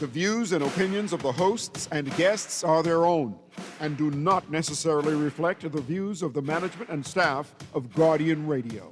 The views and opinions of the hosts and guests are their own and do not necessarily reflect the views of the management and staff of Guardian Radio.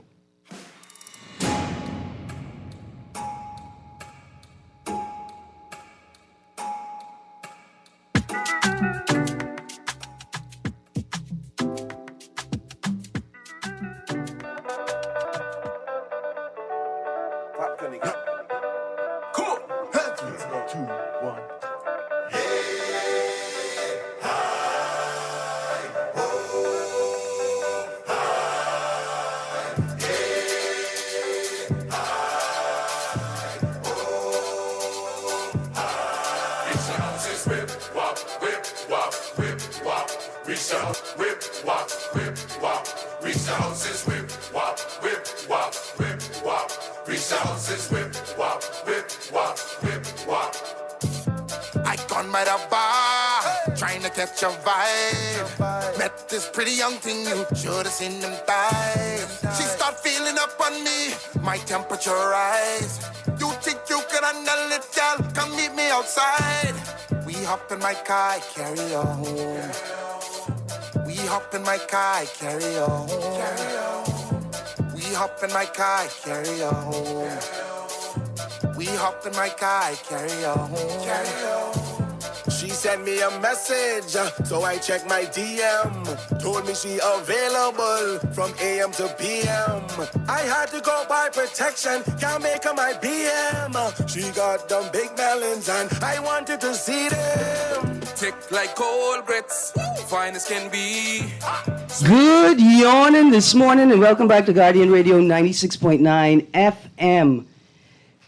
Catch your vibe. Met this pretty young thing, you should have seen them thighs. She start feeling up on me, my temperature rise. You think you can handle it, girl? Come meet me outside. We hop in my car, carry her home. We hop in my car, carry her home. We hop in my car, carry her home. We hop in my car, carry her home. She sent me a message, so I checked my DM. Told me she available from AM to PM. I had to go buy protection, can't make her my BM. She got them big melons and I wanted to see them. Tick like cold grits, fine as can be. Good yawning this morning and welcome back to Guardian Radio 96.9 FM.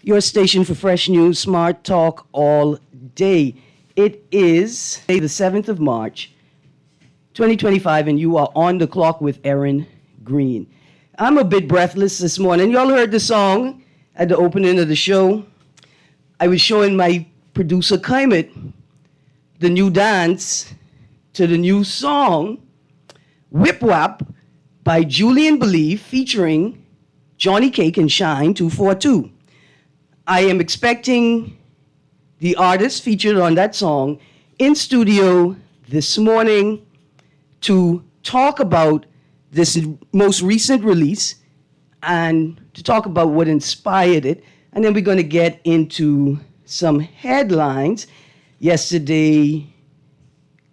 Your station for fresh news, smart talk all day. It is the 7th of March, 2025, and you are on the clock with Erin, Greene. I'm a bit breathless this morning. Y'all heard the song at the opening of the show. I was showing my producer, Climate, the new dance to the new song, Whip Wap, by Julian Believe, featuring Johnny Cake and Shine 242. I am expecting the artist featured on that song in studio this morning to talk about this most recent release and to talk about what inspired it. And then we're going to get into some headlines. Yesterday,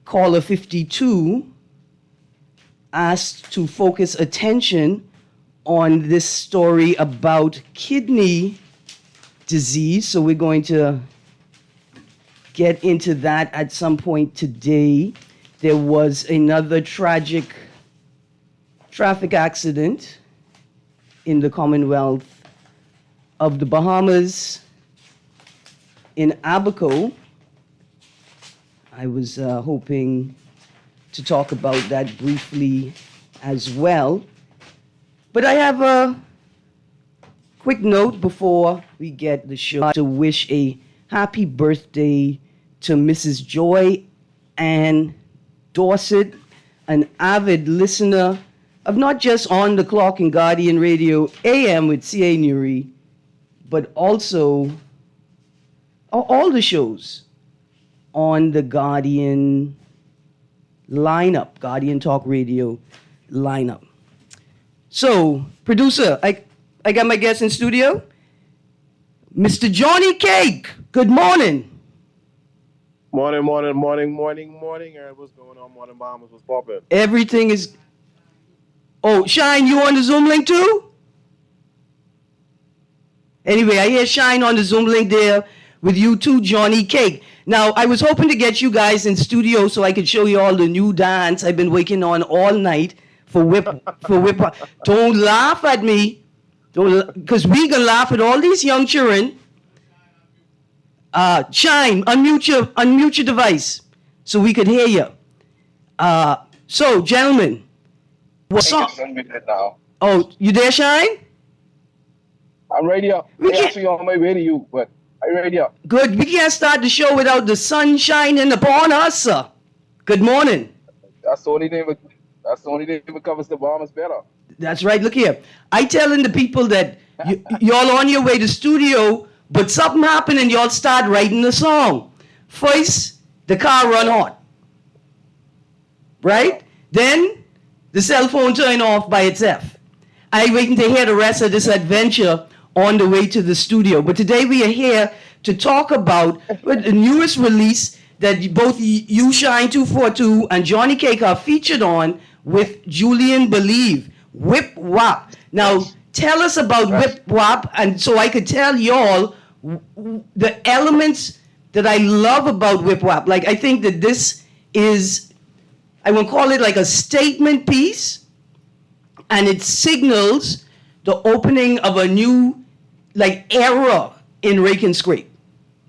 caller 52 asked to focus attention on this story about kidney disease. So we're going to get into that at some point today. There was another tragic traffic accident in the Commonwealth of the Bahamas in Abaco. I was hoping to talk about that briefly as well. But I have a quick note before we get the show to wish a happy birthday to Mrs. Joy Ann Dorset, an avid listener of not just On the Clock and Guardian Radio AM with C.A. Nuri, but also all the shows on the Guardian lineup, Guardian Talk Radio lineup. So, producer, I got my guest in studio, Mr. Johnny Cake. Good morning. Morning. Erin, what's going on? Morning, Bombers. What's poppin'? Everything is... Oh, Shine, you on the Zoom link too? Anyway, I hear Shine on the Zoom link there with you too, Johnny Cake. Now, I was hoping to get you guys in studio so I could show you all the new dance I've been working on all night for whip. Don't laugh at me. Because we gonna laugh at all these young children. Shine, unmute your device so we could hear you. So, gentlemen, what's up? Oh, you there, Shine? I'm ready up. I'm actually on my way to you, but I'm ready up. Good. We can't start the show without the sun shining upon us, sir. Good morning. That's the only thing that covers the Bahamas better. That's right. Look here. I telling the people that y'all on your way to studio But something happened and y'all start writing the song. First, the car run hot, right? Then the cell phone turn off by itself. I waiting to hear the rest of this adventure on the way to the studio. But today we are here to talk about the newest release that both you, Shine 242, and Johnny Cake are featured on with Julian Believe, Whip Wap. Now, tell us about Whip Wap, and so I could tell y'all the elements that I love about Whip Wap. Like, I think that this is, I will call it like a statement piece, and it signals the opening of a new, like, era in Rake and Scrape.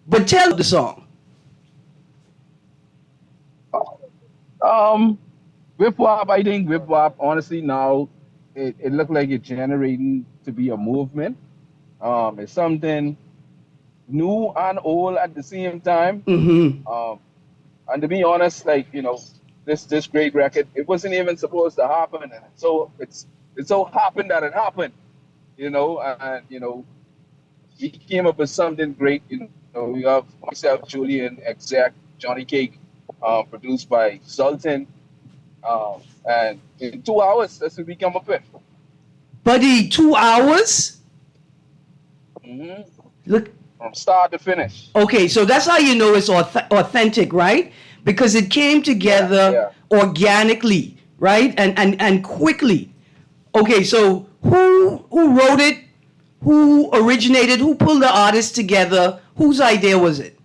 But tell the song. Whip Wap, I think Whip Wap, honestly, now it looked like it's generating to be a movement. It's something new and old at the same time. Mm-hmm. And to be honest, like, this great record, it wasn't even supposed to happen. And so it so happened that it happened, and we came up with something great. We have myself, Julian, exec, Johnny Cake, produced by Sultan. And in 2 hours, that's what we come up with. Buddy, 2 hours? Hmm Look, From start to finish. okay, so that's how you know it's authentic, right? Because it came together organically, right? And quickly. Okay, so who wrote it? Who originated? Who pulled the artists together? Whose idea was it?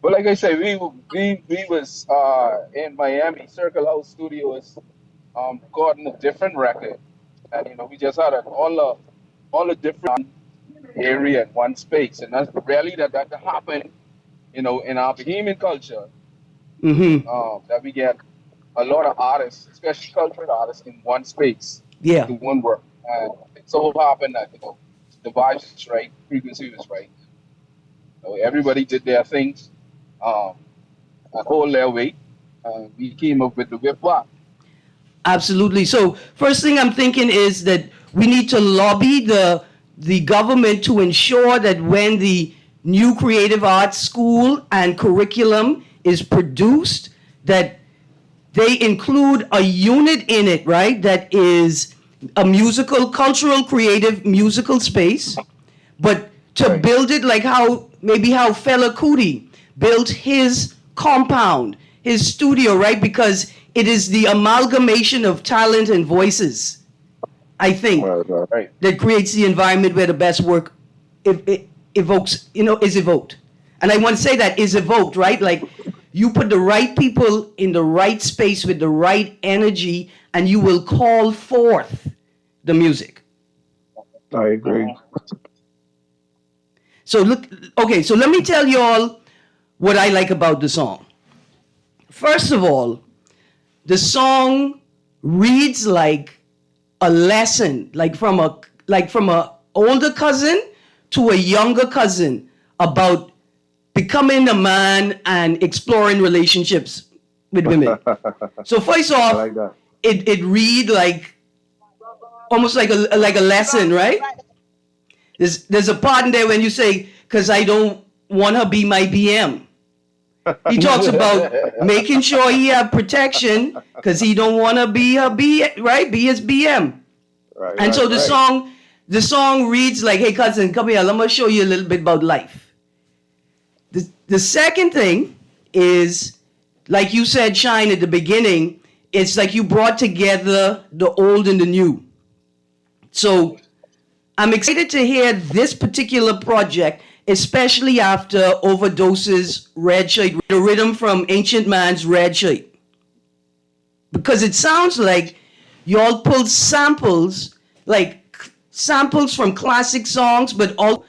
But like I said, we was in Miami, Circle House Studios, recording a different record, and we just had all the different area in one space, and that's rarely that happen, in our Bahamian culture, Mm-hmm. that we get a lot of artists, especially cultural artists, in one space, Yeah. doing work, and it so happened that the vibes was right, frequency was right, everybody did their things, um, and hold their weight. We came up with the whip wop. Absolutely. So first thing I'm thinking is that we need to lobby the government to ensure that when the new creative arts school and curriculum is produced, that they include a unit in it, right? That is a musical, cultural, creative musical space, but to Right. build it like how Fela Kuti built his compound, his studio, right? Because it is the amalgamation of talent and voices, I think, Right. that creates the environment where the best work is evoked. And I want to say that is evoked, right? Like you put the right people in the right space with the right energy, and you will call forth the music. I agree. So look, okay, so let me tell you all what I like about the song. First of all, the song reads like a lesson, like from a older cousin to a younger cousin about becoming a man and exploring relationships with women. So first I off, like that. it read like almost like a lesson, right? There's a part in there when you say, "Cause I don't want her be my BM." He talks about making sure he have protection because he don't want to be her be his BM. Right, And right, so right. the song reads like, "Hey cousin, come here. I'm gonna show you a little bit about life." The second thing is, like you said, Shine, at the beginning, it's like you brought together the old and the new. So I'm excited to hear this particular project, especially after Overdoses Red Shirt, the rhythm from Ancient Man's Red Shirt. Because it sounds like y'all pulled samples, like samples from classic songs, but all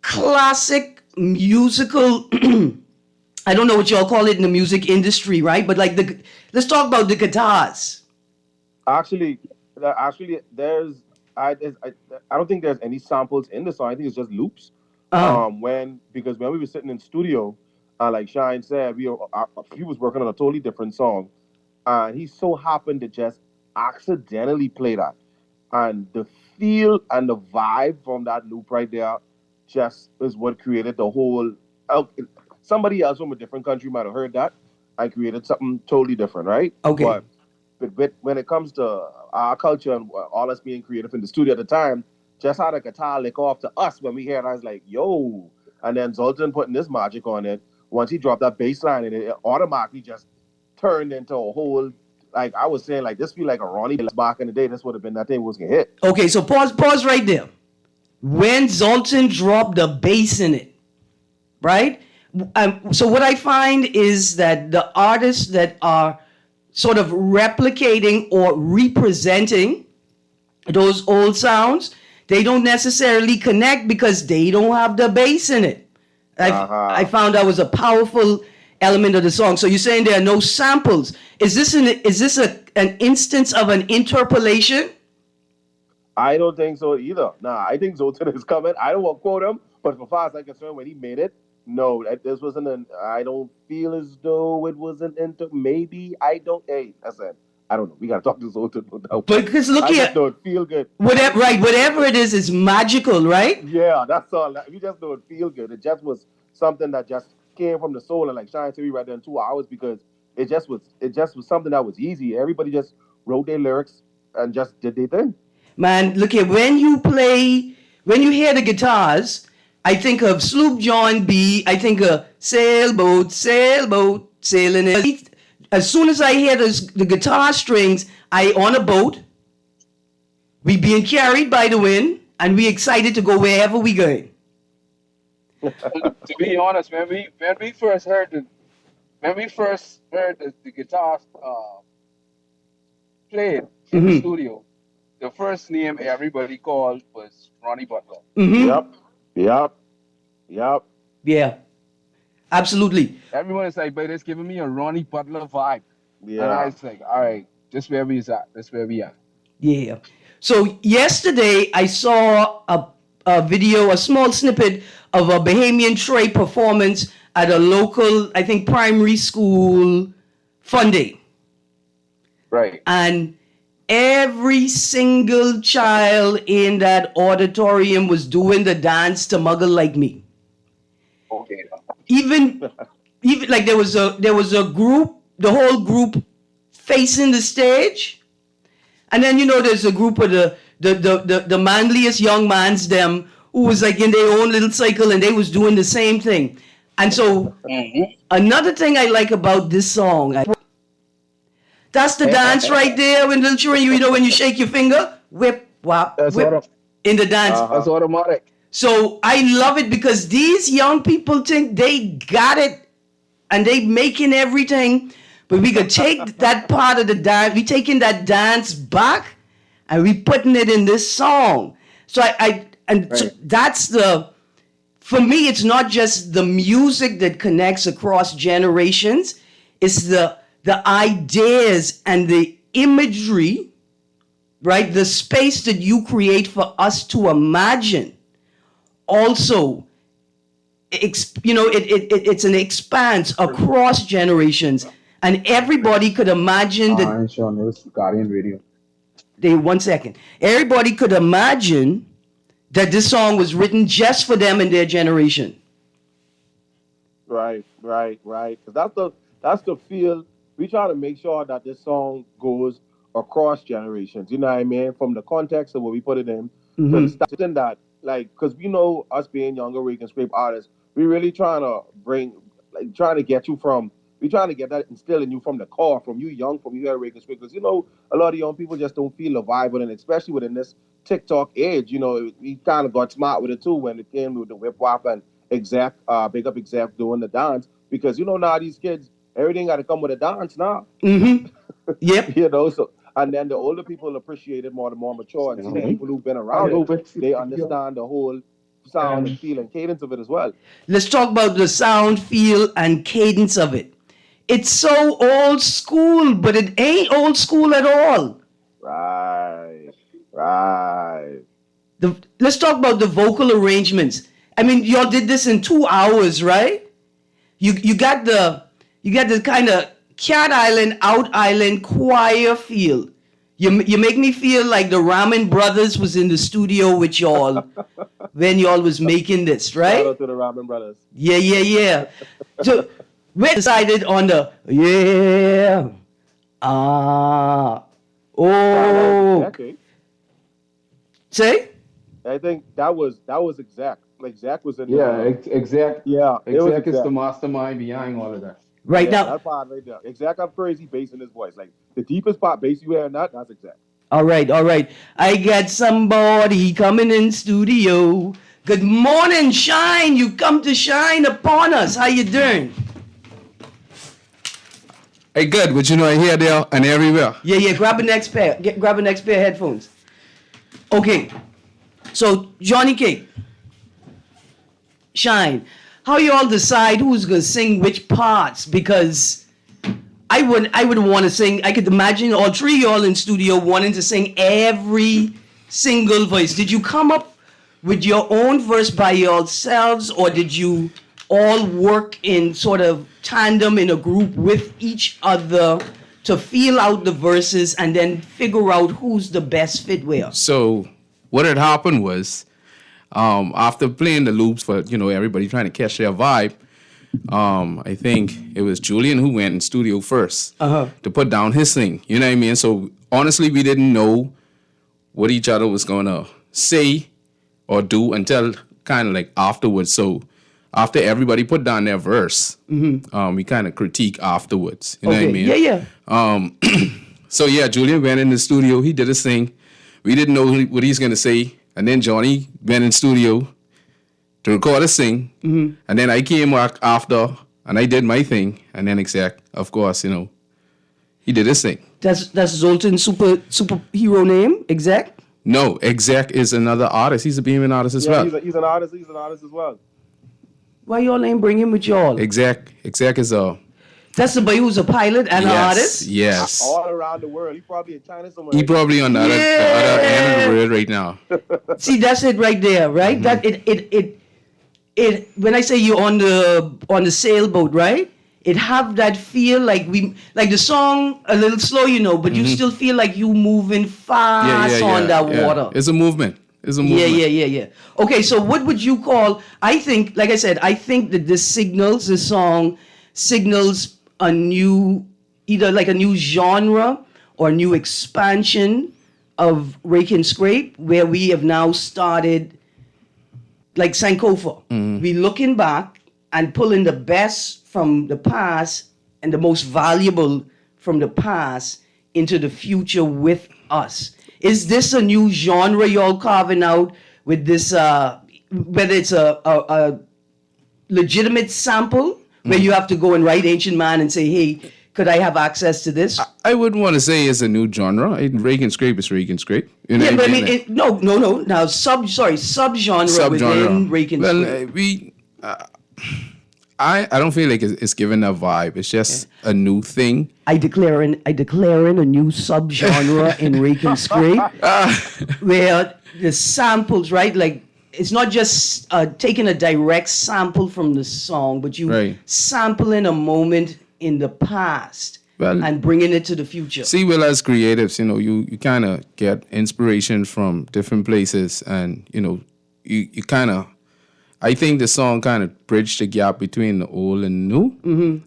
classic musical, I don't know what y'all call it in the music industry, right? But like let's talk about the guitars. Actually, there's I I don't think there's any samples in the song. I think it's just loops. Uh, Because when we were sitting in studio, like Shine said, he was working on a totally different song, and he so happened to just accidentally play that, and the feel and the vibe from that loop right there just is what created the whole. Somebody else from a different country might have heard that and created something totally different, right? Okay. But when it comes to our culture and all us being creative in the studio at the time, just how the guitar lick off to us when we hear it, I was like, yo. And then Zoltan putting this magic on it. Once he dropped that bass line, and it automatically just turned into a whole, like I was saying, like this feel like a Ronnie back in the day. This would have been that thing was gonna hit. Okay, so pause right there. When Zoltan dropped the bass in it, right? So what I find is that the artists that are sort of replicating or representing those old sounds, they don't necessarily connect because they don't have the bass in it. I found that was a powerful element of the song. So you're saying there are no samples. Is this an instance of an interpolation? I don't think so either. Nah, I think Zoltan is coming. I don't want to quote him, but as far as I'm concerned, when he made it, no, this wasn't an. I don't feel as though it was an maybe I don't. Hey, listen, I don't know. We gotta talk to Zoltan. But because look here, don't feel good. Whatever it is magical, right? Yeah, that's all. We just don't feel good. It just was something that just came from the soul, and like Shine said, we read that in 2 hours because it just was something that was easy. Everybody just wrote their lyrics and just did their thing. Man, look here, when you hear the guitars, I think of Sloop John B. I think of sailboat, sailing in. As soon as I hear the guitar strings, I on a boat, we being carried by the wind, and we excited to go wherever we going. To be honest, when we first heard the guitar played in the studio, the first name everybody called was Ronnie Butler. Mm-hmm. Yep. Yeah, absolutely. Everyone is like, but it's giving me a Ronnie Butler vibe. Yeah. And I was like, all right, this where we at. This where we at. Yeah. So yesterday I saw a video, a small snippet of a Bahamian Tray performance at a local, I think, primary school fun day. Right. And every single child in that auditorium was doing the dance to Muggle Like Me. Okay. Even like there was a group, the whole group facing the stage, and then there's a group of the manliest young mans them who was like in their own little cycle and they was doing the same thing. And so another thing I like about this song, that's the dance right there when little children, when you shake your finger, whip, whop, whip in the dance. That's automatic. So I love it because these young people think they got it and they making everything, but we could take that part of the dance, we taking that dance back and we putting it in this song. So so that's for me, it's not just the music that connects across generations, it's the ideas and the imagery, right? The space that you create for us to imagine. Also, it's an expanse across generations, and everybody could imagine that. Guardian Radio. One second. Everybody could imagine that this song was written just for them and their generation. Right. Because that's the feel. We try to make sure that this song goes across generations. You know what I mean? From the context of what we put it in, to something that, like, because we know us being younger Rake and Scrape artists, we really trying to get that instilled in you from the core, from you young, from you hear Rake and Scrape. Because, a lot of young people just don't feel the vibe with it, especially within this TikTok age. We kind of got smart with it too when it came with the whip wop and big up Exec doing the dance. Because, now these kids, everything got to come with a dance now. Yep. So, and then the older people appreciate it more, the more mature, and the people who've been around it, they understand the whole sound and feel and cadence of it as well. Let's talk about the sound, feel, and cadence of it. It's so old school, but it ain't old school at all. Right. Let's talk about the vocal arrangements. I mean, y'all did this in 2 hours, right? You got the kind of Cat Island, Out Island choir feel. You make me feel like the Ramen Brothers was in the studio with y'all when y'all was making this, Shout right? out to the Ramen Brothers. Yeah. So we decided on the yeah, ah, oh, Okay. say I think that was exact. Like Zach was in Yeah, the exact. yeah, it was Exact is the exact. mastermind behind all of that. right Yeah, now. that part right there. Exact have crazy bass in his voice. Like the deepest part bass you hear in that's exact. All right. I got somebody coming in studio. Good morning, Shine. You come to shine upon us. How you doing? Hey, good. But you know, here, there, and everywhere. Yeah. Grab a next pair. Grab a next pair of headphones. Okay. So Johnny Cake, Shine. How you all decide who's gonna sing which parts? Because I would want to sing. I could imagine all three of y'all in studio wanting to sing every single voice. Did you come up with your own verse by yourselves, or did you all work in sort of tandem in a group with each other to feel out the verses and then figure out who's the best fit where? So what had happened was, after playing the loops for, everybody trying to catch their vibe, I think it was Julian who went in studio first to put down his thing. You know what I mean? So honestly, we didn't know what each other was going to say or do until kind of like afterwards. So after everybody put down their verse, we kind of critique afterwards. You know what I mean? Yeah. So yeah, Julian went in the studio. He did his thing. We didn't know what he's going to say. And then Johnny went in studio to record his thing. And then I came back after and I did my thing. And then Exact, of course, he did his thing. That's Zoltan's superhero name, Exact? No, Exact is another artist. He's a Beeman artist as well. He's an artist. He's an artist as well. Why y'all ain't bring him with y'all? Exact is a... That's the boy who's a pilot and an artist? Yes. All around the world. He probably in China somewhere. He probably on the other end of the world right now. See, that's it right there, right? That it when I say you on the sailboat, right? It have that feel like the song a little slow, but you still feel like you moving fast on that water. It's a movement. Yeah. Okay, so what would you call? I think, like I said, that this song signals a new, either like a new genre or a new expansion of Rake and Scrape, where we have now started like Sankofa. We looking back and pulling the best from the past and the most valuable from the past into the future with us. Is this a new genre y'all carving out with this, whether it's a legitimate sample where you have to go and write Ancient Man and say, hey, could I have access to this? I wouldn't want to say it's a new genre. Rake and Scrape is Rake and Scrape. You know Yeah, what but I mean? mean, no. Now, subgenre within Rake and Scrape. I don't feel like it's giving that vibe. It's just a new thing. I declare in a new subgenre in Rake and Scrape, where the samples, right? Like, it's not just taking a direct sample from the song, but you sampling a moment in the past and bringing it to the future. See, well, as creatives, you kind of get inspiration from different places, and you kind of. I think the song kind of bridged the gap between the old and new,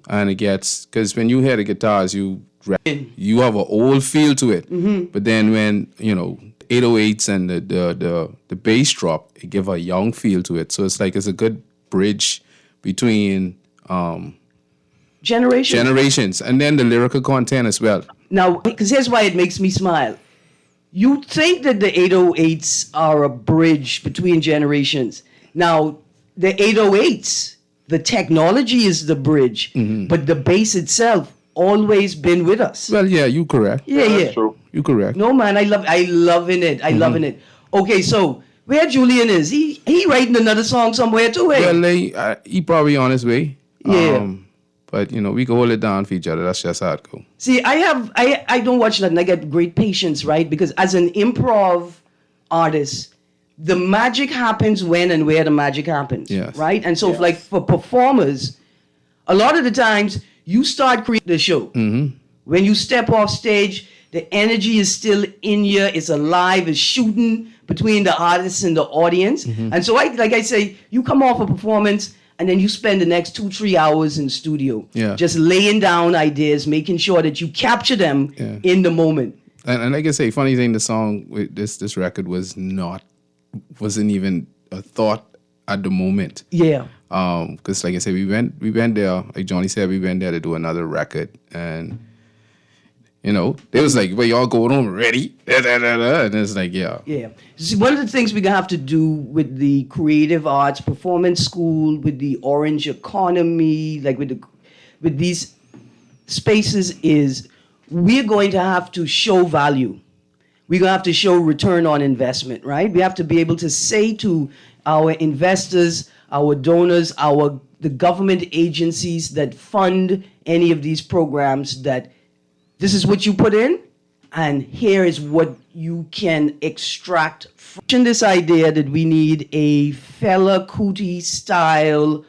and it gets, because when you hear the guitars, you have an old feel to it, but then when 808s and the bass drop, it give a young feel to it. So it's like it's a good bridge between generations, and then the lyrical content as well. Now, because here's why it makes me smile. You think that the 808s are a bridge between generations. Now, the 808s, the technology is the bridge, but the bass itself always been with us. Well, yeah, you correct. Yeah. That's true. You correct. No, man, I loving it. Loving it. Okay, so where Julian is, he writing another song somewhere too, eh? Well, he probably on his way. Yeah. But we can hold it down for each other. That's just how it go. See, I don't watch that and I get great patience, right? Because as an improv artist, the magic happens when and where the magic happens, right? And so, like for performers, a lot of the times you start creating the show. When you step off stage, The energy is still in you. It's alive. It's shooting between the artists and the audience. And so, like I say, you come off a performance and then you spend the next 2-3 hours in the studio, just laying down ideas, making sure that you capture them in the moment. And like I say, funny thing, the song with this record wasn't even a thought at the moment. Yeah. Because like I said, we went there, like Johnny said, we went there to do another record, and you know, they was like, well, y'all going home ready? And it's like, yeah. See, one of the things we're gonna have to do with the creative arts performance school, with the Orange economy, like with these spaces, is we're going to have to show value. We're gonna have to show return on investment, right? We have to be able to say to our investors, our donors, the government agencies that fund any of these programs that this is what you put in, and here is what you can extract from this idea that we need a Fela Kuti style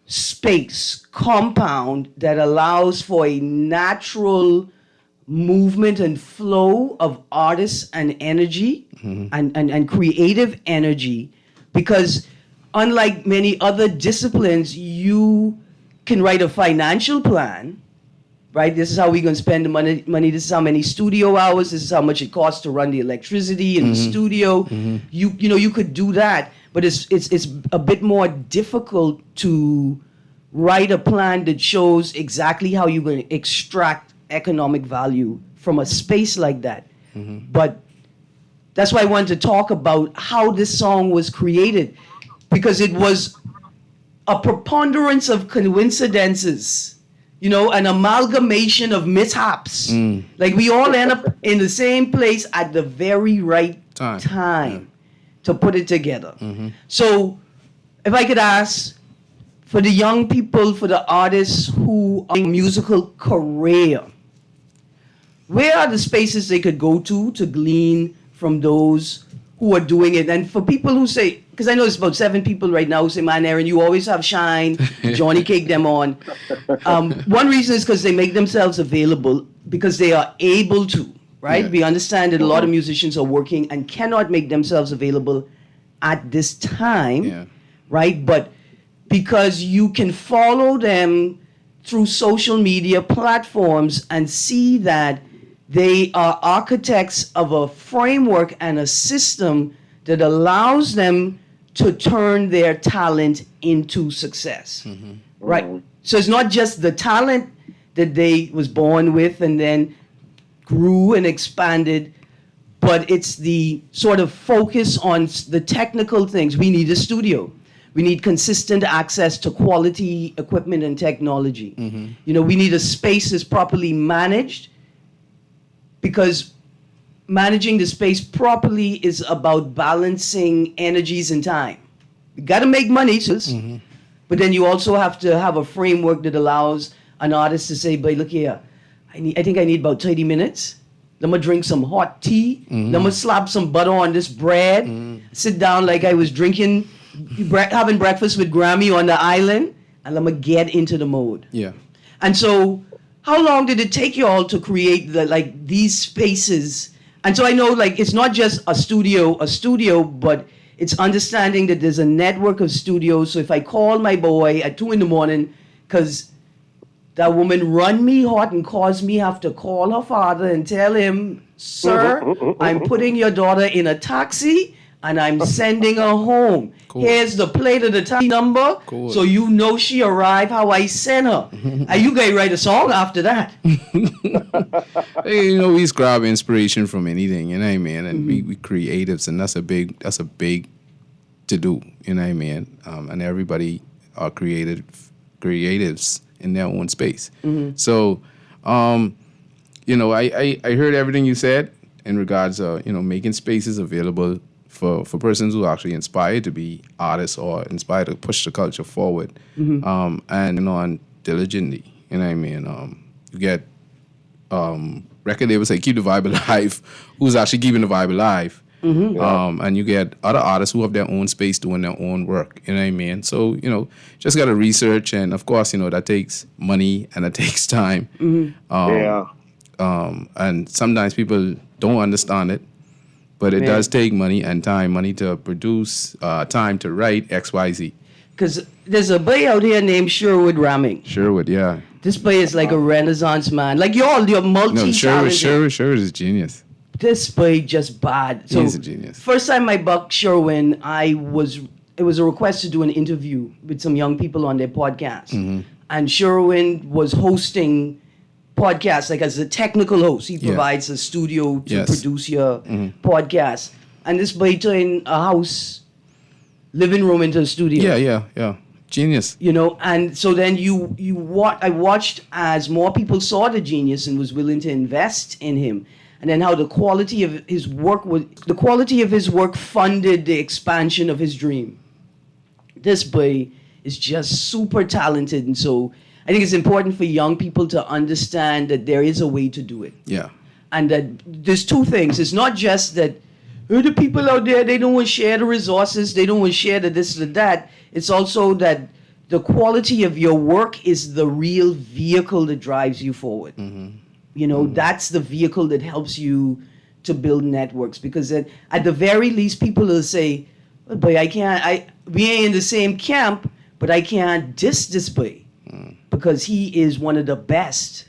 space, compound that allows for a natural movement and flow of artists and energy and creative energy, because unlike many other disciplines, you can write a financial plan, right? This is how we're going to spend the money. This is how many studio hours. This is how much it costs to run the electricity in the studio. You could do that, but it's a bit more difficult to write a plan that shows exactly how you're going to extract economic value from a space like that. But that's why I wanted to talk about how this song was created, because it was a preponderance of coincidences. An amalgamation of mishaps. Like we all end up in the same place at the very right time to put it together. So if I could ask for the young people, for the artists who are in musical career, where are the spaces they could go to glean from those who are doing it? And for people who say, because I know it's about 7 people right now who say, man, Erin, you always have shine, Johnny cake them on. One reason is because they make themselves available because they are able to, right? Yeah. We understand that a lot of musicians are working and cannot make themselves available at this time, right? But because you can follow them through social media platforms and see that they are architects of a framework and a system that allows them to turn their talent into success, right? So it's not just the talent that they was born with and then grew and expanded, but it's the sort of focus on the technical things. We need a studio. We need consistent access to quality equipment and technology. We need a space that's properly managed, because managing the space properly is about balancing energies and time. You got to make money, but then you also have to have a framework that allows an artist to say, "But look here, I think I need about 30 minutes. I'm gonna drink some hot tea. I'm gonna slap some butter on this bread, sit down like I was having breakfast with Grammy on the island, and I'm gonna get into the mode." Yeah. And so, how long did it take you all to create these spaces? And so I know it's not just a studio, but it's understanding that there's a network of studios. So if I call my boy at 2 a.m, because that woman run me hot and caused me have to call her father and tell him, "Sir, I'm putting your daughter in a taxi and I'm sending her home. Cool. Here's the plate of the taxi number, so you know she arrived how I sent her." And you guys write a song after that. Hey, we grab inspiration from anything, you know what I mean? And we creatives, and that's a big to do, you know what I mean? And everybody are creatives in their own space. So, I heard everything you said in regards to, making spaces available for persons who are actually inspired to be artists or inspired to push the culture forward, and diligently, you know what I mean? You get record labels say keep the vibe alive, who's actually keeping the vibe alive. And you get other artists who have their own space doing their own work, you know what I mean? So, just got to research, and of course, that takes money and it takes time. and sometimes people don't understand it. But it does take money and time, money to produce, time to write, XYZ. Because there's a boy out here named Sherwood Ramming. Sherwood, yeah. This boy is like a renaissance man. Like you're multi-talented. Sherwood is a genius. This boy just bad. So He's a genius. First time I bucked Sherwin, it was a request to do an interview with some young people on their podcast. Mm-hmm. And Sherwin was hosting podcasts, like as a technical host. He provides a studio to produce your podcast. And this boy turned a house, living room into a studio. Yeah. Genius. You know, and so then I watched as more people saw the genius and was willing to invest in him. And then how the quality of his work funded the expansion of his dream. This boy is just super talented, and so I think it's important for young people to understand that there is a way to do it. Yeah. And that there's two things. It's not just that the people out there, they don't want to share the resources, they don't want to share the this or that. It's also that the quality of your work is the real vehicle that drives you forward. Mm-hmm. You know, that's the vehicle that helps you to build networks. Because at the very least, people will say, oh, boy, we ain't in the same camp, but I can't diss this boy. Because he is one of the best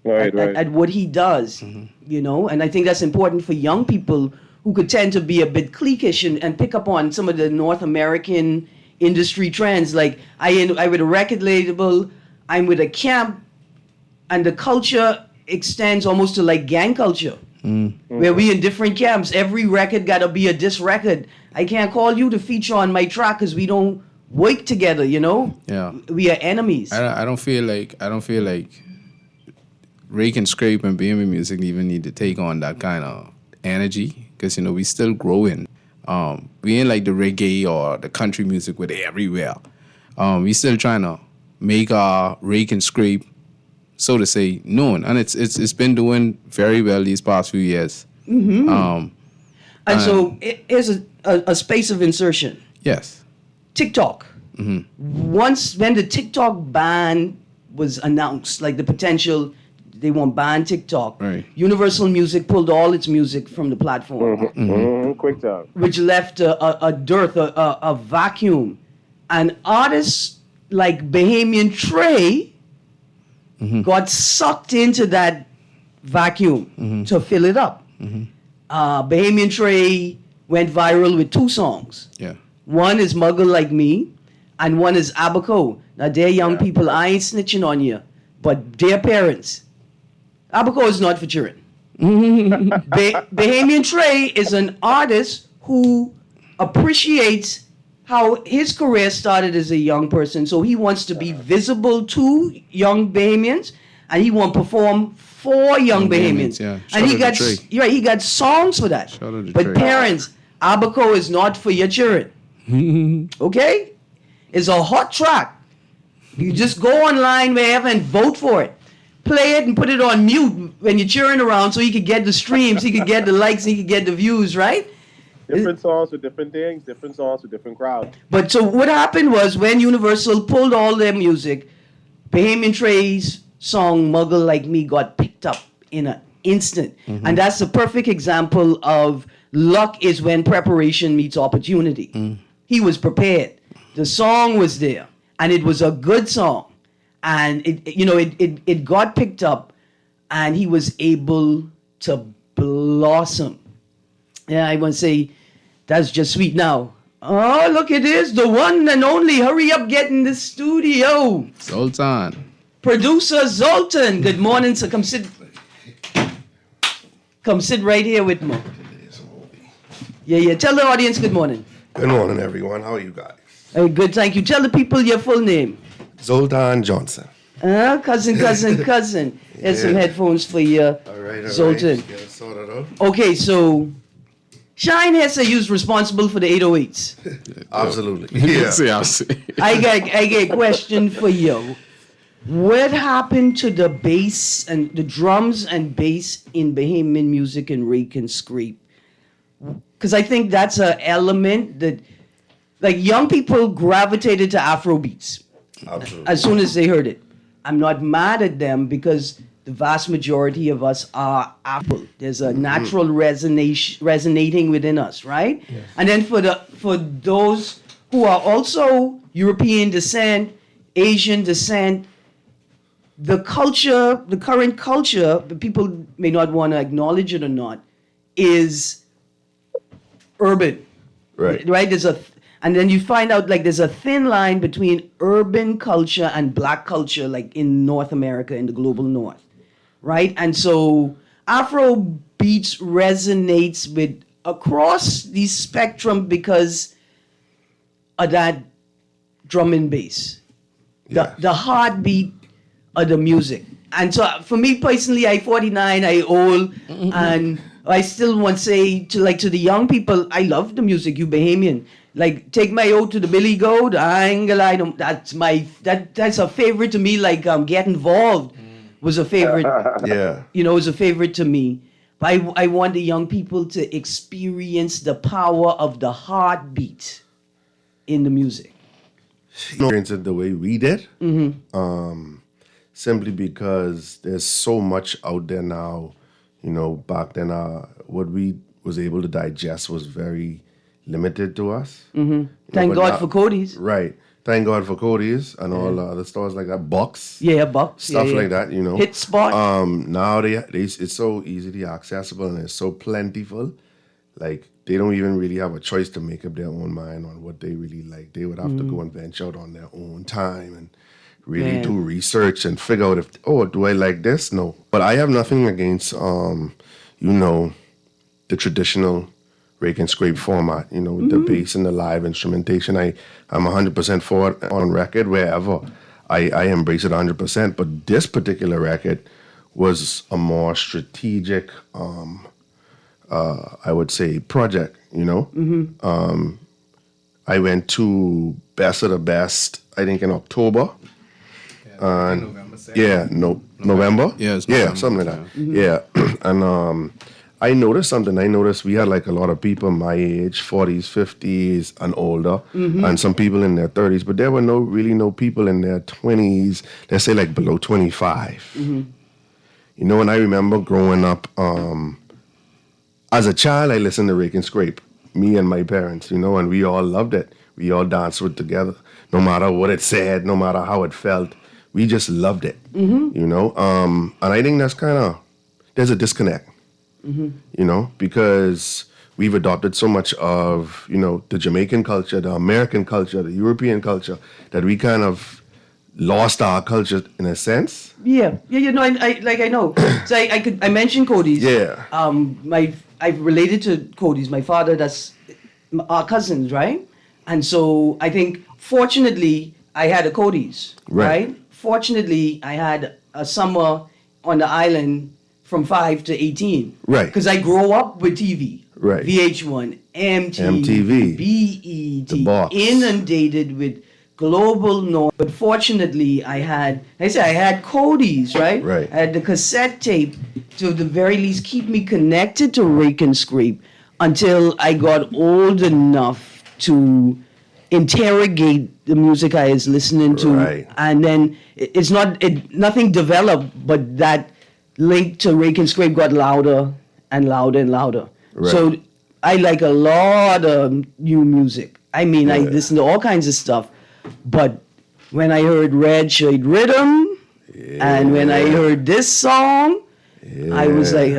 at what he does, you know? And I think that's important for young people who could tend to be a bit cliquish and pick up on some of the North American industry trends. Like, I with a record label, I'm with a camp, and the culture extends almost to like gang culture, where we in different camps. Every record got to be a diss record. I can't call you to feature on my track because we don't work together, you know? Yeah. We are enemies. I don't feel like Rake and Scrape and BME music even need to take on that kind of energy, because, you know, we still growing. We ain't like the reggae or the country music with everywhere. We still trying to make our Rake and Scrape, so to say, known, and it's been doing very well these past few years. Mm-hmm. And so here's a space of insertion. Yes. TikTok. Once when the TikTok ban was announced, like the potential, they want ban TikTok. Right. Universal Music pulled all its music from the platform, Quick time. which left a dearth, a vacuum, and artists like Bahamian Trey got sucked into that vacuum to fill it up. Bahamian Trey went viral with 2 songs. Yeah. One is Muggle Like Me, and one is Abaco. Now, they're young people. I ain't snitching on you, but their parents. Abaco is not for children. Bahamian Trey is an artist who appreciates how his career started as a young person. So he wants to be visible to young Bahamians, and he wants to perform for young Bahamians. Yeah. And he got songs for that. Shout out to But Trey. parents, Abaco is not for your children. Okay? It's a hot track. You just go online wherever and vote for it. Play it and put it on mute when you're cheering around so he could get the streams, he could get the likes, he could get the views, right? Different songs with different things, different songs with different crowds. But so what happened was when Universal pulled all their music, Bahamian Trey's song Muggle Like Me got picked up in an instant. And that's the perfect example of luck is when preparation meets opportunity. He was prepared. The song was there, and it was a good song. And it got picked up, and he was able to blossom. Yeah, I want to say that's just sweet. Now, oh, look at this, the one and only. Hurry up, get in the studio. Sultan. Producer Zoltan. Good morning, sir. Come sit right here with me. Yeah. Tell the audience good morning. Good morning, everyone. How are you guys? Good, thank you. Tell the people your full name. Zoltan Johnson. Cousin. Here's some headphones for you, All right. Zoltan. Get it sorted out. Okay, so Shine has a use responsible for the 808s. Absolutely. Yeah. I got a question for you. What happened to the bass and the drums and bass in Bahamian music and Rake and Scrape? Because I think that's an element that, like, young people gravitated to Afro beats Absolutely. as soon as they heard it. I'm not mad at them because the vast majority of us are Afro. There's a natural resonating within us, right? Yes. And then for those who are also European descent, Asian descent, the current culture, the people may not want to acknowledge it or not, is urban. Right. Right? And then you find out like there's a thin line between urban culture and black culture, like in North America, in the global north. Right? And so Afro beats resonates with across the spectrum because of that drum and bass. The heartbeat of the music. And so for me personally, I 49, I old, and I still want to say to the young people, I love the music, you Bahamian. Like, take my ode to the Billy Goat, that's a favorite to me, like Get Involved was a favorite. Yeah. Was a favorite to me. But I want the young people to experience the power of the heartbeat in the music. Experience it the way we did. Simply because there's so much out there now. Back then, what we was able to digest was very limited to us. Thank God for Cody's. Right. Thank God for Cody's and all the other stores like that. Bucks. Yeah, Bucks. Stuff like that, Hit Spot. Now it's so easily accessible and it's so plentiful. Like, they don't even really have a choice to make up their own mind on what they really like. They would have to go and venture out on their own time and really do research and figure out do I like this? No. But I have nothing against, the traditional rake and scrape format, with the bass and the live instrumentation. I'm 100% for it on record wherever. I embrace it 100%. But this particular record was a more strategic, I would say, project, I went to Best of the Best, I think in October. November. November? Yeah, it's yeah, November, something like that. Yeah. And I noticed something. I noticed we had like a lot of people my age, 40s, 50s, and older, and some people in their 30s, but there were no people in their 20s, let's say like below 25. And I remember growing up, as a child, I listened to Rake and Scrape, me and my parents, and we all loved it. We all danced with together, no matter what it said, no matter how it felt. We just loved it, and I think that's there's a disconnect, because we've adopted so much of, the Jamaican culture, the American culture, the European culture, that we kind of lost our culture in a sense. Yeah. I know. So I mentioned Cody's. Yeah. I've related to Cody's. My father, that's our cousins, right? And so I think, fortunately, I had a Cody's, right? Fortunately, I had a summer on the island from 5 to 18. Right. Because I grew up with TV. Right. VH1, MTV, BET, The box. inundated with global noise. But fortunately, I had Cody's, right? Right. I had the cassette tape to the very least keep me connected to Rake and Scrape until I got old enough to interrogate the music I was listening to. Right. And then nothing developed, but that link to Rake and Scrape got louder and louder and louder. Right. So I like a lot of new music. I mean, I listen to all kinds of stuff. But when I heard Red Shade Rhythm, and when I heard this song, I was like,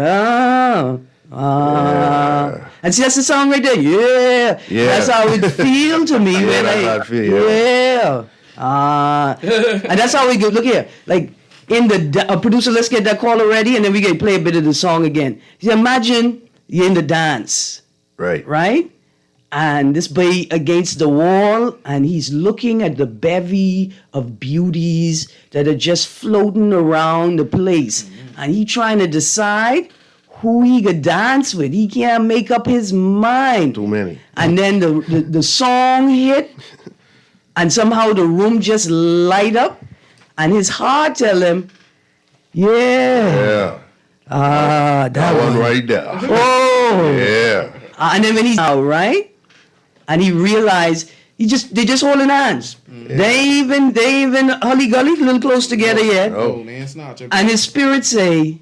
and see, that's the song right there. Yeah. That's how it feel to me when that's how it feel, and that's how we go. Look here, like in the producer, let's get that call already, and then we can play a bit of the song again. You imagine you're in the dance, right? And this boy against the wall, and he's looking at the bevy of beauties that are just floating around the place, and he trying to decide who he could dance with. He can't make up his mind. Too many. And then the song hit, and somehow the room just light up, and his heart tell him, that one right there. Oh. Yeah. And then when he's out, right? And he realized They just holding hands. They even hully gully a little close together yet. Oh, man, it's not. And his spirit say,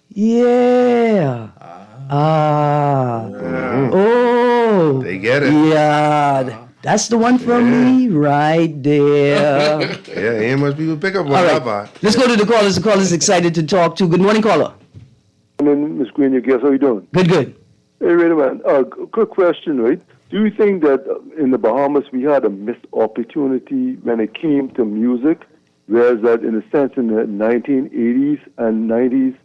yeah. Oh. They get it. Yeah. That's the one from me right there. Yeah, ain't much people pick up on All that right. part. Let's go to the callers. The caller's excited to talk to. Good morning, caller. Miss Greene, your guest, how you doing? Good. Hey, wait a minute. Quick question, right? Do you think that in the Bahamas we had a missed opportunity when it came to music, whereas that in a sense in the 1980s and 90s,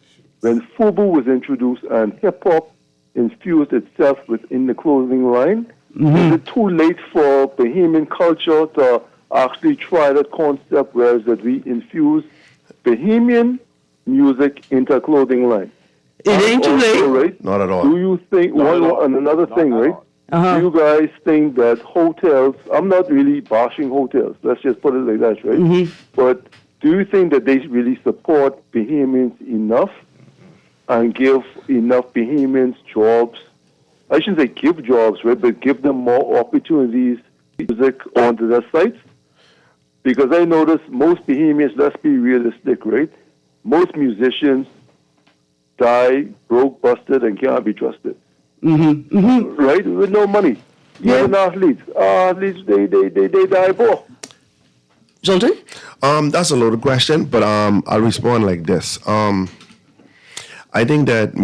when FUBU was introduced and hip-hop infused itself within the clothing line, is it too late for Bahamian culture to actually try that concept, whereas that we infuse Bahamian music into a clothing line? It ain't too late. Right? Not at all. Do you think, and another thing, right? Uh-huh. Do you guys think that hotels, I'm not really bashing hotels, let's just put it like that, right? But do you think that they really support Bahamians enough and give enough Bahamians jobs? I shouldn't say give jobs, right, but give them more opportunities, music onto their sites? Because I notice most Bahamians, let's be realistic, right? Most musicians die, broke, busted, and can't be trusted. Right? With no money. Even athletes. They die poor. Zoltan? That's a loaded question, but I'll respond like this. I think that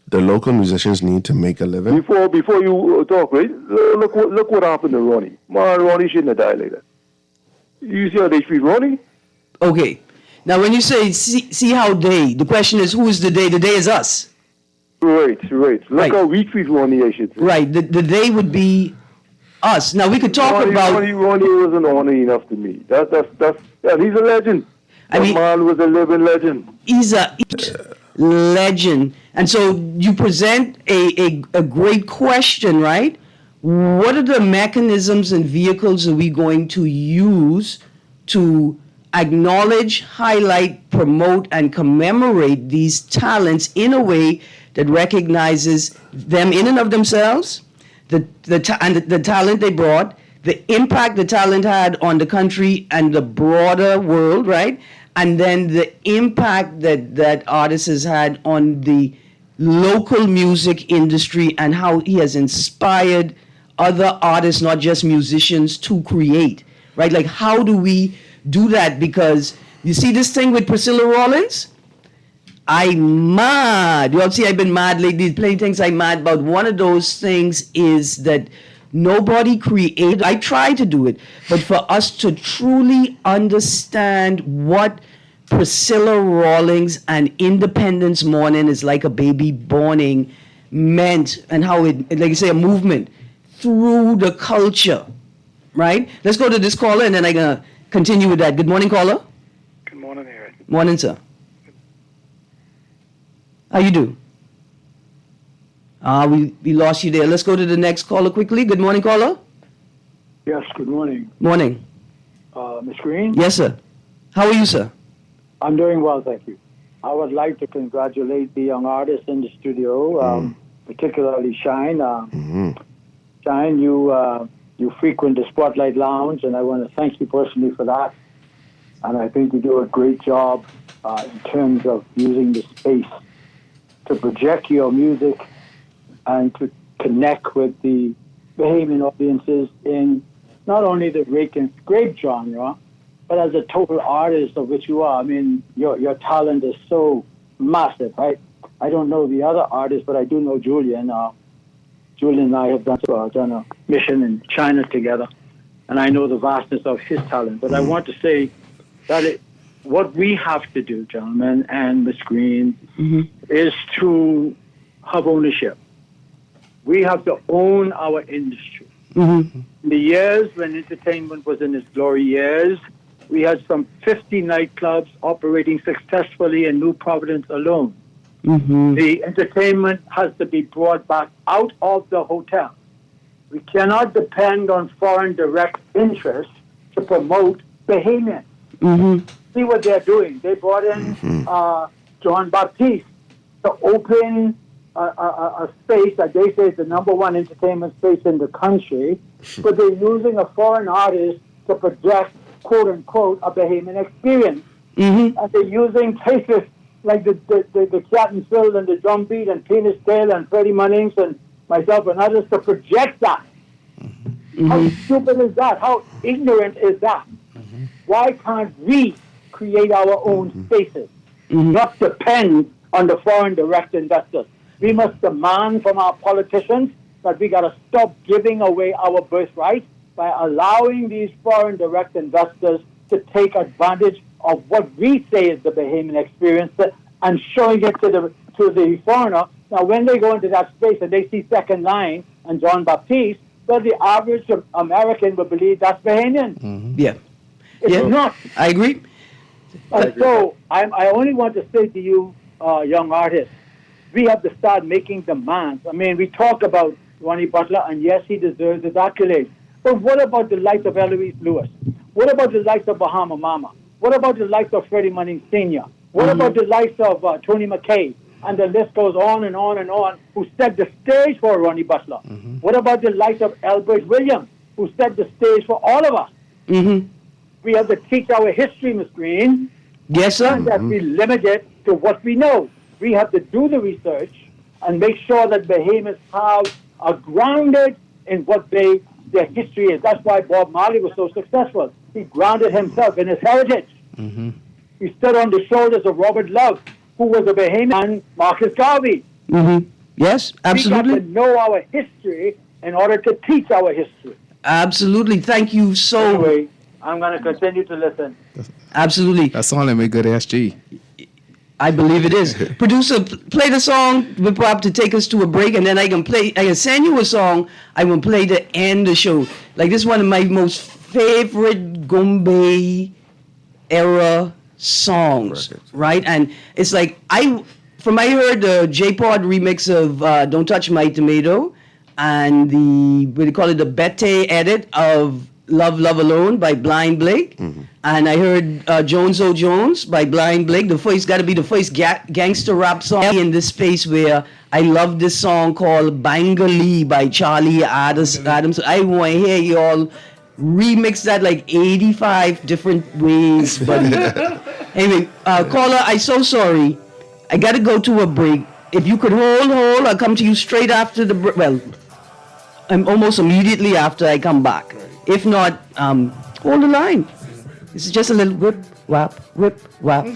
the local musicians need to make a living. Before you talk, right? Look what happened to Ronnie. Man, Ronnie shouldn't have died like that. You see how they treat Ronnie? Okay. Now, when you say see how the question is who is the they? The they is us. Right. Look Right. how we treat Ronnie, I should say. Right. The they would be us. Now, we could talk about... Ronnie wasn't honor enough to me. That's he's a legend. I mean- That man was a living legend. He's a legend. And so you present a great question, right? What are the mechanisms and vehicles are we going to use to acknowledge, highlight, promote, and commemorate these talents in a way that recognizes them in and of themselves, the talent they brought, the impact the talent had on the country and the broader world, right? And then the impact that artist has had on the local music industry and how he has inspired other artists, not just musicians, to create, right? Like, how do we do that? Because you see this thing with Priscilla Rollins? I'm mad. You all see I've been mad lately, playing things I'm mad about. One of those things is that nobody created, I try to do it, but for us to truly understand what Priscilla Rawlings and Independence Morning is like a baby borning meant, and how it, like you say, a movement through the culture, right? Let's go to this caller and then I'm going to continue with that. Good morning, caller. Good morning, Erin. Morning, sir. How you do? We lost you there. Let's go to the next caller quickly. Good morning, caller. Yes, good morning. Morning. Ms. Greene? Yes, sir. How are you, sir? I'm doing well, thank you. I would like to congratulate the young artists in the studio, particularly Shine. Shine, you frequent the Spotlight Lounge, and I want to thank you personally for that. And I think you do a great job in terms of using the space to project your music and to connect with the Bahamian audiences in not only the rake and scrape genre, but as a total artist of which you are. I mean, your talent is so massive, right? I don't know the other artists, but I do know Julian. Julian and I have done a mission in China together, and I know the vastness of his talent. But I want to say that what we have to do, gentlemen, and Ms. Greene, is to have ownership. We have to own our industry. In the years when entertainment was in its glory years, we had some 50 nightclubs operating successfully in New Providence alone. The entertainment has to be brought back out of the hotel. We cannot depend on foreign direct interest to promote Bahamian. See what they're doing. They brought in John Baptiste to open a space that they say is the number one entertainment space in the country, but they're using a foreign artist to project, quote unquote, a Bahamian experience. Mm-hmm. And they're using places like the Captain Phil and the drum beat and Penis Taylor and Freddie Munnings and myself and others to project that. Mm-hmm. How stupid is that? How ignorant is that? Mm-hmm. Why can't we create our own spaces? Mm-hmm. Not depend on the foreign direct investors. We must demand from our politicians that we got to stop giving away our birthright by allowing these foreign direct investors to take advantage of what we say is the Bahamian experience and showing it to the foreigner. Now, when they go into that space and they see Second Line and John Baptiste, well, the average American will believe that's Bahamian. Mm-hmm. Yeah. It's not. I agree. And so I only want to say to you, young artists, we have to start making demands. I mean, we talk about Ronnie Butler, and yes, he deserves his accolades. But what about the likes of Eloise Lewis? What about the likes of Bahama Mama? What about the likes of Freddie Munnings Sr.? What about the likes of Tony McKay? And the list goes on and on and on, who set the stage for Ronnie Butler. Mm-hmm. What about the likes of Albert Williams, who set the stage for all of us? Mm-hmm. We have to teach our history, Ms. Greene. Yes, sir. And that we limit it to what we know. We have to do the research and make sure that Bahamians are grounded in what their history is. That's why Bob Marley was so successful. He grounded himself in his heritage. Mm-hmm. He stood on the shoulders of Robert Love, who was a Bahamian, and Marcus Garvey. Mm-hmm. Yes, absolutely. We got to know our history in order to teach our history. Absolutely. Thank you so much. Anyway, I'm going to continue to listen. Absolutely. That song that made good SG. I believe it is. Producer, play the song with Bob to take us to a break, and then I can send you a song I will play to end the show. Like, this is one of my most favorite Gombe era songs, right? And it's like, I heard the J-Pod remix of Don't Touch My Tomato and what do you call it, the Bette edit of Love, Love Alone by Blind Blake. Mm-hmm. And I heard Jones O' Jones by Blind Blake. Got to be the first gangster rap song in this space where I love this song called Bangali by Charlie Adams. I want to hear y'all remix that like 85 different ways. But anyway, caller, I'm so sorry. I got to go to a break. If you could hold, I'll come to you straight after the break. Well, I'm almost immediately after I come back. If not, hold the line. This is just a little whip, whap, whip, whap,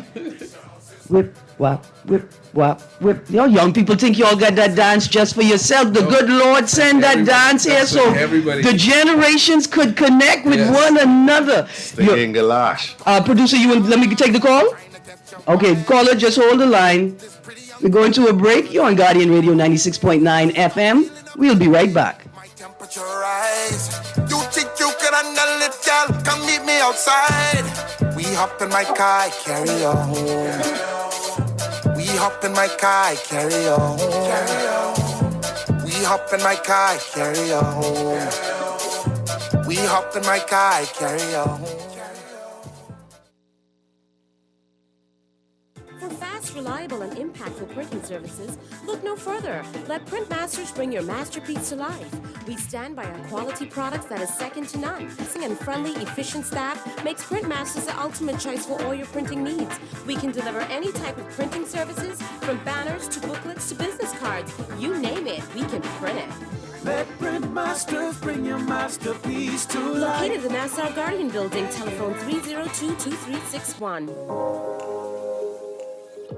whip, whap, whip, whap, whip. You know, young people think y'all got that dance just for yourself. The good Lord send that dance here so the generations could connect with one another. Stinging galash. Producer, let me take the call? Okay, caller, just hold the line. We're going to a break. You're on Guardian Radio 96.9 FM. We'll be right back. You think you can handle it, girl? Come meet me outside. We hop in my car, carry on. We hop in my car, carry on. We hop in my car, carry on. We hop in my car, carry on. Fast, reliable, and impactful printing services, look no further. Let Printmasters bring your masterpiece to life. We stand by our quality products that is second to none. And friendly, efficient staff makes Printmasters the ultimate choice for all your printing needs. We can deliver any type of printing services, from banners to booklets to business cards. You name it, we can print it. Let Printmasters bring your masterpiece to life. Located in the Nassau Guardian Building, telephone 302-2361.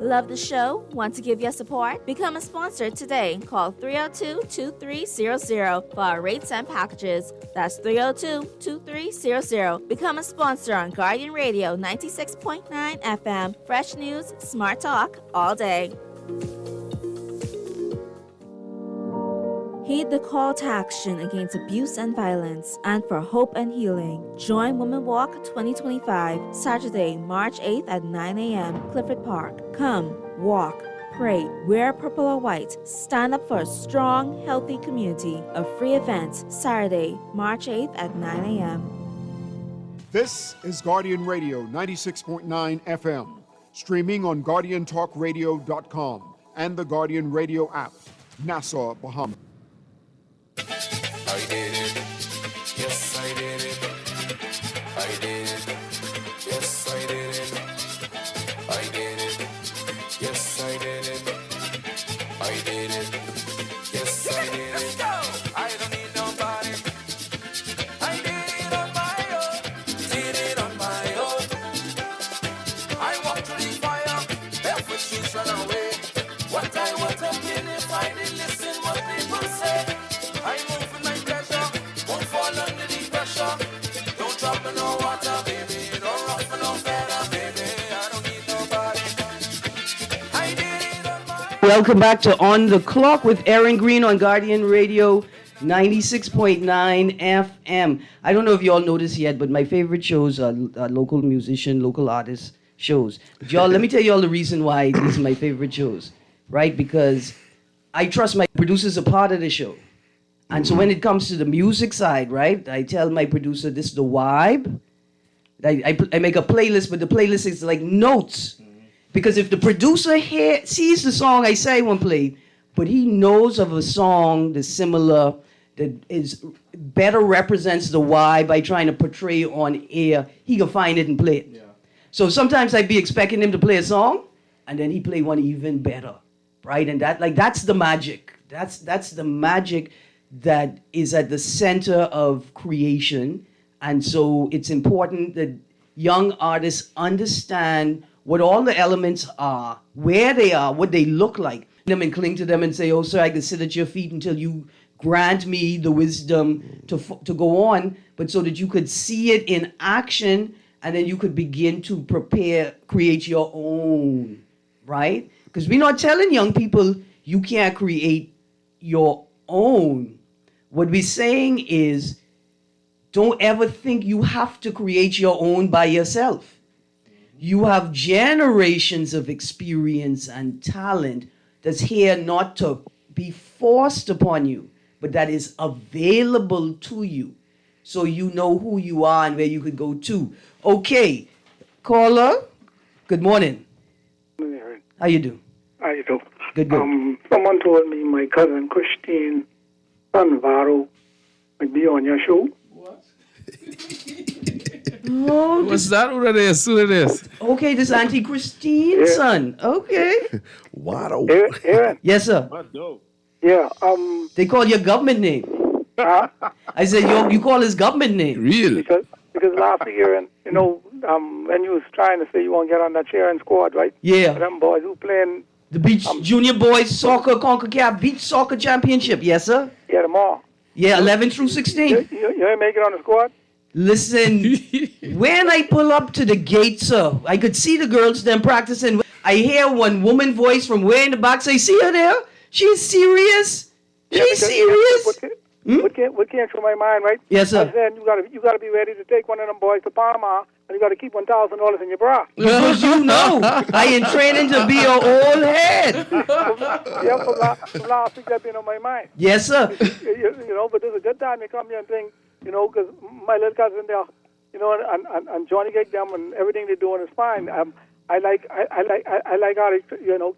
Love the show? Want to give your support? Become a sponsor today. Call 302-2300 for our rates and packages. That's 302-2300. Become a sponsor on Guardian Radio 96.9 FM. Fresh news, smart talk, all day. Heed the call to action against abuse and violence and for hope and healing. Join Women Walk 2025, Saturday, March 8th at 9 a.m., Clifford Park. Come, walk, pray, wear purple or white. Stand up for a strong, healthy community. A free event, Saturday, March 8th at 9 a.m. This is Guardian Radio 96.9 FM, streaming on GuardianTalkRadio.com. and the Guardian Radio app. Nassau, Bahamas. I did it. Yes, I did it. I did it. Yes, I did it. I did it. Yes, I did it. I did it. Yes, I did it. Let's go. I don't need nobody. I did it on my own. Did it on my own. I walked through the fire. Barefoot shoes run away. What I want up in if I didn't listen what people say. I move for my pleasure. Won't fall under the pressure. Don't drop in no water, baby. Don't rock for no better, baby. I don't need nobody. I did it on my own. Welcome back to On the Clock with Erin Greene on Guardian Radio 96.9 FM. I don't know if y'all noticed yet, but my favorite shows are local musician, local artist shows. But y'all, let me tell y'all the reason why these are my favorite shows, right? Because I trust my producers are part of the show. And so when it comes to the music side, right, I tell my producer, this is the vibe. I make a playlist, but the playlist is like notes. Because if the producer sees the song I say I want to play, but he knows of a song that's similar, that is better represents the vibe by trying to portray on air, he can find it and play it. Yeah. So sometimes I'd be expecting him to play a song, and then he play one even better, right? And that's the magic. That's the magic that is at the center of creation. And so it's important that young artists understand what all the elements are, where they are, what they look like. Them and cling to them and say, oh, sir, I can sit at your feet until you grant me the wisdom to go on, but so that you could see it in action and then you could begin to create your own, right? Because we're not telling young people you can't create your own. What we're saying is, don't ever think you have to create your own by yourself. You have generations of experience and talent that's here not to be forced upon you, but that is available to you. So you know who you are and where you could go to. Okay, caller, good morning. Erin. How you do? How you do? Good. Someone told me my cousin Christine Sanvaro would be on your show. Oh, What's that? Who it is? Who it is? okay, this Auntie Christine's son. Okay. Wow. Erin. Yes, sir. Yeah. They call your government name. I said, you call his government name. Really? Because last year, and when you was trying to say you want to get on that cheering squad, right? Yeah. Them boys who playing The Beach Junior Boys Soccer CONCACAF Beach Soccer Championship. Yes, sir. Yeah, them all. Yeah, 11 through 16. You ain't make it on the squad? Listen, when I pull up to the gate, sir, I could see the girls then practicing. I hear one woman voice from way in the back say, see her there? She's serious. She's serious. What came through my mind, right? Yes, sir. I said, you gotta be ready to take one of them boys to Panama, and you gotta keep $1,000 in your bra. Because you know, I am training to be an old head. Yeah, from last week that been on my mind. Yes, sir. But there's a good time to come here and think, because my little cousin there, and Johnny Gig them and everything they're doing is fine. I like how they,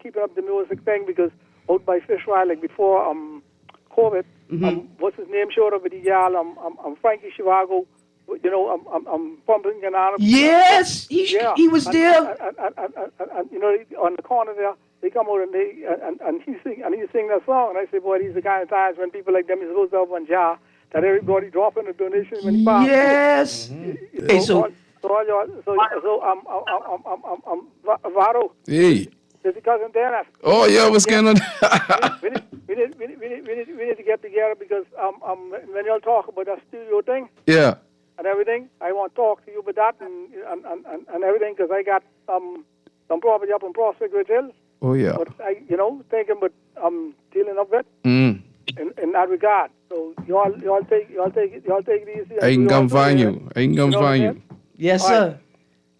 keeping up the music thing, because out by Fish Ride, like before COVID, what's his name showed up with the y'all, I'm Frankie Chivago, I'm pumping Ganana. Yes, he was there. And on the corner there, they come out and he sing that song, and I say, boy, these are the kind of times when people like them is supposed to have one jar that everybody drop in a donation when he passes. Yes. Okay, so Varo. Hey. This is cousin Dennis. Oh yeah, what's going on? we need to get together because when y'all talk about that studio thing. Yeah. And everything, I want to talk to you about that and everything, because I got some property up in Prospect Ridge Hill. Oh yeah. But I, thinking about dealing up with in that regard. So y'all take it easy. I can come find you. I can come find you. Yes, sir.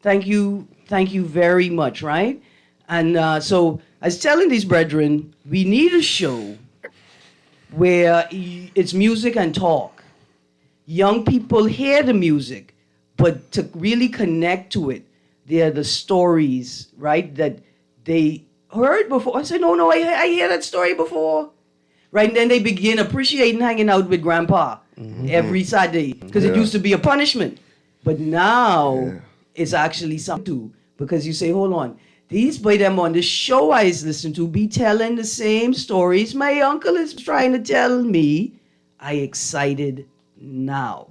Thank you very much. Right, and so I was telling these brethren, we need a show where it's music and talk. Young people hear the music, but to really connect to it, they're the stories, right, that they heard before. I said, no, I hear that story before. Right, and then they begin appreciating hanging out with Grandpa every Saturday because it used to be a punishment. But now it's actually something to, because you say, hold on, these boy them on the show I is listening to be telling the same stories my uncle is trying to tell me. I excited now.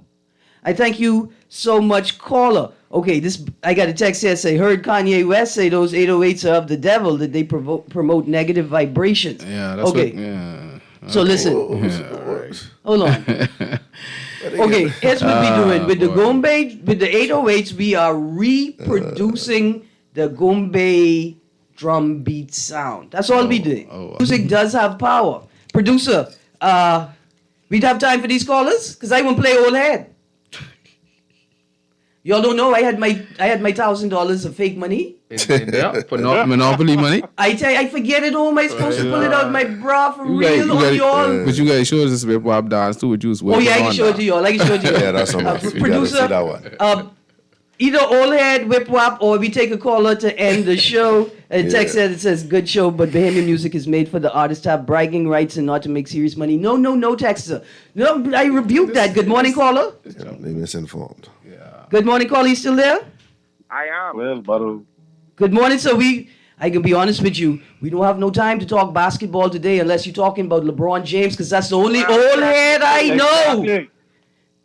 I thank you so much, caller. Okay, I got a text here say, heard Kanye West say those 808s are of the devil, that they promote negative vibrations. Yeah, that's okay. What, yeah. So listen. Hold on. Okay, here's what we're doing. With the Gombe, with the 808s, we are reproducing the Gombe drum beat sound. That's all we do. Music does have power. Producer, we'd have time for these callers? Because I won't play old head. Y'all don't know I had my $1,000 of fake money. Yeah, for Monopoly money. I forget it home. I supposed to pull it out my bra for real on y'all. But you guys show us this whip wop dance too with you. Oh yeah, I can show it to y'all. Yeah, that's on producer. See that one. Either old head whip wop or we take a caller to end the show. A text said it says good show, but Bahamian music is made for the artist to have bragging rights and not to make serious money. No, texter. No, I rebuke that. Good morning, caller. They misinformed. Good morning, caller. You still there? I am. Well, buddy. Good morning, sir. I can be honest with you. We don't have no time to talk basketball today unless you're talking about LeBron James, because that's the only old head I know.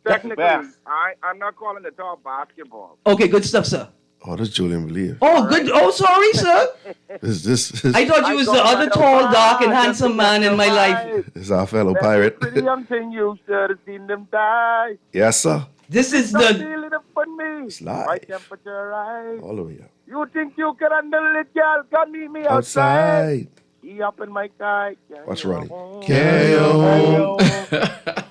Technically, I'm not calling to talk basketball. Okay, good stuff, sir. Oh, that's Julian Believe. Oh, good. Oh, sorry, sir. This I thought you was the other tall, dark, and handsome man in my life. This is our fellow pirate. Pretty young thing, you should have seen them die. Yes, sir. This is the feeling up on me. Slide. My temperature rise. All the way up. You think you can handle it, girl? Come meet me outside. He up in my car. What's Ronnie? Carry on.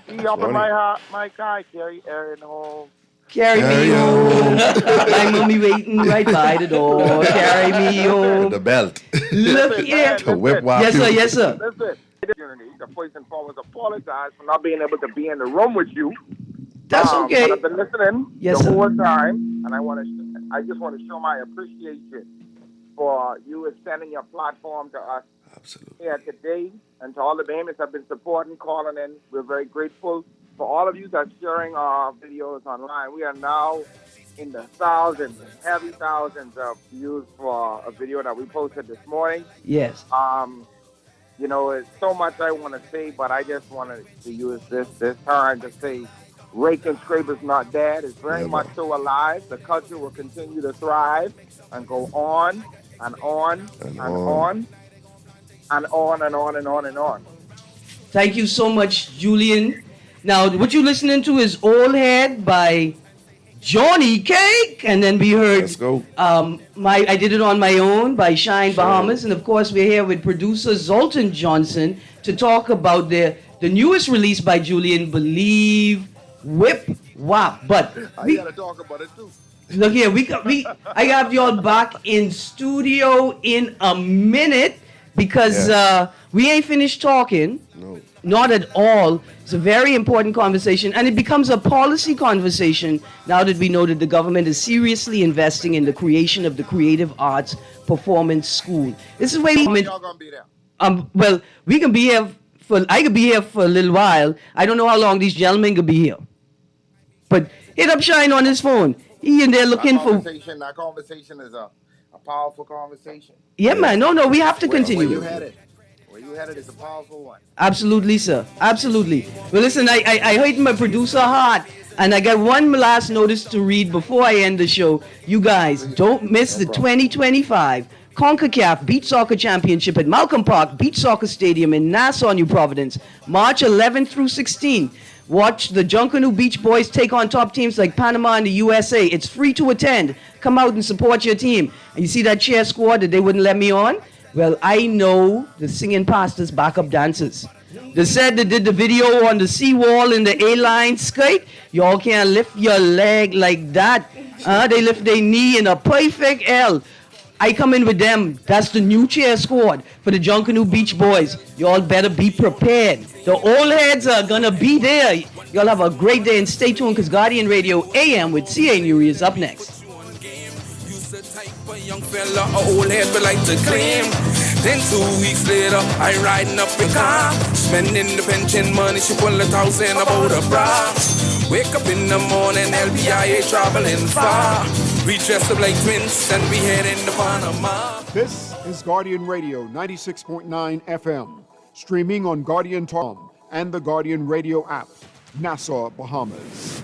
He up in my car. Carry Erin home. Carry me home. My mommy waiting right by the door. Carry me home. The belt. Look here. The whip wop. Yes, sir. Yes, sir. Listen. First and foremost, apologize for not being able to be in the room with you. That's okay. But I've been listening the whole time, and I just want to show my appreciation for you extending your platform to us. Absolutely. Here today, and to all the Bahamians have been supporting, calling in. We're very grateful for all of you that are sharing our videos online. We are now in the thousands, heavy thousands of views for a video that we posted this morning. Yes. It's so much I want to say, but I just wanted to use this time to say, Rake and Scrape is not dead. It's very much so alive. The culture will continue to thrive and go on and on and on and on and on and on and on. Thank you so much, Julian. Now, what you're listening to is Old Head by Johnny Cake, and then we heard Let's go. I Did It On My Own by Shine Bahamas, and of course we're here with producer Zoltan Johnson to talk about the newest release by Julian, Believe, Whip Wop. But I gotta talk about it too. Look here, I have y'all back in studio in a minute because we ain't finished talking. No. Not at all. It's a very important conversation, and it becomes a policy conversation now that we know that the government is seriously investing in the creation of the Creative Arts Performance School. This is where y'all gonna be there? Well, we can be here I could be here for a little while. I don't know how long these gentlemen could be here. But hit up Shine on his phone. He in there looking That conversation is a powerful conversation. Yeah, man. No, we have to continue. Where you headed is a powerful one. Absolutely, sir. Absolutely. Well, listen, I heard my producer heart, and I got one last notice to read before I end the show. You guys, don't miss the 2025 CONCACAF Beach Soccer Championship at Malcolm Park Beach Soccer Stadium in Nassau, New Providence, March 11th through 16th. Watch the Junkanoo Beach Boys take on top teams like Panama and the USA. It's free to attend. Come out and support your team. And you see that cheer squad that they wouldn't let me on? Well, I know the singing pastors backup dancers. They said they did the video on the seawall in the A-line skate. Y'all can't lift your leg like that. They lift their knee in a perfect L. I come in with them. That's the new cheer squad for the Junkanoo Beach Boys. Y'all better be prepared. The old heads are gonna be there. Y'all have a great day and stay tuned because Guardian Radio AM with C.A. Nuri is up next. Young fella, old head, but like to claim. Then 2 weeks later, I riding up in car, spending the pension money. She pull 1,000 about a bra. Wake up in the morning, LBIA traveling far. We dressed up like twins and we heading to Panama. This is Guardian Radio 96.9 FM, streaming on Guardian Tom and the Guardian Radio app, Nassau, Bahamas.